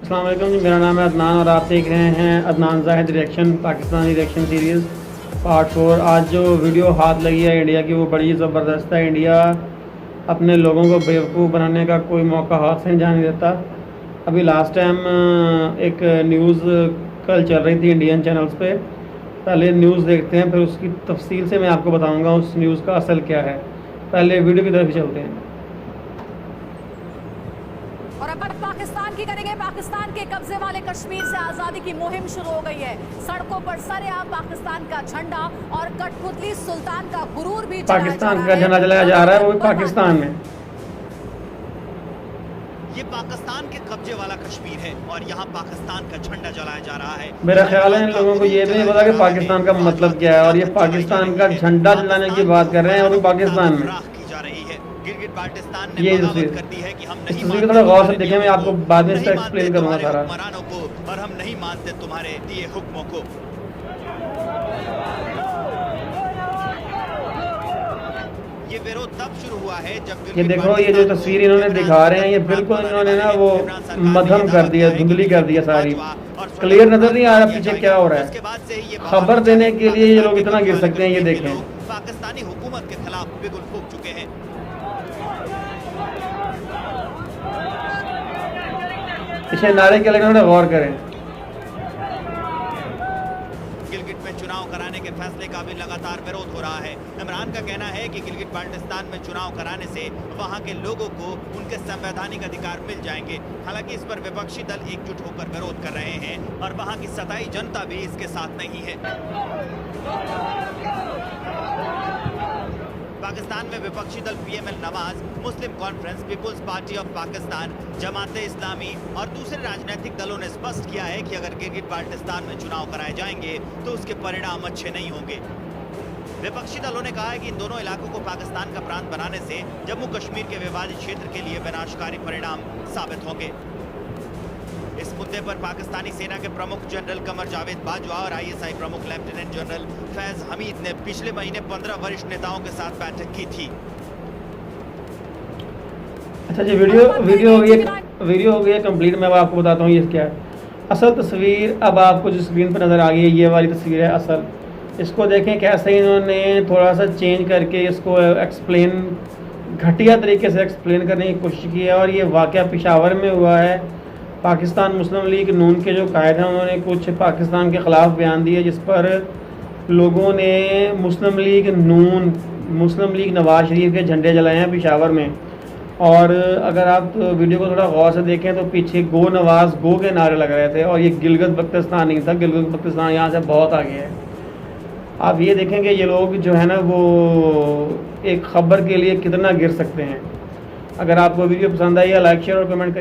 अस्सलाम वालेकुम जी, मेरा नाम है अदनान और आप देख रहे हैं Adnan Zahid reaction Pakistani reaction series part 4। आज जो वीडियो हाथ लगी है इंडिया की वो बड़ी ज़बरदस्त है। इंडिया अपने लोगों को बेवकूफ़ बनाने का कोई मौका हाथ से नहीं जाने देता। अभी लास्ट टाइम एक न्यूज़ कल चल रही थी इंडियन चैनल्स पे। पहले न्यूज़ देखते हैं, फिर उसकी तफसील से मैं आपको बताऊँगा उस न्यूज़ का असल क्या है। पहले वीडियो की तरफ चलते हैं। और अब पाकिस्तान की करेंगे। पाकिस्तान के कब्जे वाले कश्मीर से आजादी की मुहिम शुरू हो गई है। सड़कों पर सरेआम पाकिस्तान का झंडा और कठपुतली सुल्तान का गुरूर भी पाकिस्तान का झंडा जलाया जा रहा है, वो भी पाकिस्तान में। ये पाकिस्तान के कब्जे वाला कश्मीर है और यहाँ पाकिस्तान का झंडा जलाया जा रहा है। मेरा ख्याल है इन लोगों को ये भी नहीं पता कि पाकिस्तान का मतलब क्या है, और ये पाकिस्तान का झंडा जलाने की बात कर रहे हैं, वो भी पाकिस्तान में। गिलगिट बाल्टिस्तान ने ये बगावत कर दी है कि हम नहीं मानते, थोड़ा गौर से देखें, मैं आपको बाद में इसका एक्सप्लेन करूंगा सारा। को और हम नहीं मानते तुम्हारे दिए हुक्मों को। ये विरोध तब शुरू हुआ है जब ये देखो, ये जो तस्वीर इन्होंने दिखा रहे हैं, ये बिल्कुल इन्होंने ना वो मध्यम कर दिया, धुंधली कर दिया, सारी क्लियर नजर नहीं आ रहा पीछे क्या हो रहा है। खबर देने के लिए ये लोग इतना गिर सकते हैं, ये देखें। पाकिस्तानी हुकूमत के खिलाफ बिगुल फूंक चुके हैं। पीछे नारे के लगे, गौर करें। गिलगिट में चुनाव कराने के फैसले का भी लगातार विरोध हो रहा है। इमरान का कहना है कि गिलगिट बाल्टिस्तान में चुनाव कराने से वहां के लोगों को उनके संवैधानिक अधिकार मिल जाएंगे। हालांकि इस पर विपक्षी दल एकजुट होकर विरोध कर रहे हैं और वहां की सताई जनता भी इसके साथ नहीं है। पाकिस्तान में विपक्षी दल PML Nawaz, Muslim conference, people's party of Pakistan, Jamaate Islami और दूसरे राजनीतिक दलों ने स्पष्ट किया है कि अगर गिलगिट बाल्टिस्तान में चुनाव कराए जाएंगे तो उसके परिणाम अच्छे नहीं होंगे। विपक्षी दलों ने कहा है कि इन दोनों इलाकों को पाकिस्तान का प्रांत बनाने से जम्मू कश्मीर के विभाजित क्षेत्र के लिए विनाशकारी परिणाम साबित होंगे। इस मुद्दे पर पाकिस्तानी सेना के प्रमुख जनरल कमर जावेद बाजवा और आईएसआई प्रमुख लेफ्टिनेंट जनरल फैज हमीद ने पिछले महीने 15 वरिष्ठ नेताओं के साथ बैठक की थी। अच्छा जी, वीडियो हो गई है कंप्लीट। मैं अब आपको बताता हूँ ये क्या है। असल तस्वीर अब आपको जो स्क्रीन पर नज़र आ गई है, ये वाली तस्वीर है असल। इसको देखें कैसे इन्होंने थोड़ा सा चेंज करके इसको एक्सप्लेन, घटिया तरीके से एक्सप्लेन करने की कोशिश की है। और ये वाक़या पेशावर में हुआ है। पाकिस्तान मुस्लिम लीग नून के जो कायद हैं उन्होंने कुछ पाकिस्तान के ख़िलाफ़ बयान दिए, जिस पर लोगों ने मुस्लिम लीग नून, मुस्लिम लीग नवाज शरीफ के झंडे जलाए हैं पेशावर में। और अगर आप वीडियो को थोड़ा गौर से देखें तो पीछे गो नवाज गो के नारे लग रहे थे, और ये गिलगित बल्तिस्तान नहीं था। गिलगित बल्तिस्तान यहाँ से बहुत आगे है। आप ये देखेंगे ये लोग जो है ना वो एक खबर के लिए कितना गिर सकते हैं। अगर आपको वीडियो पसंद आई है, लाइक शेयर और कमेंट करें।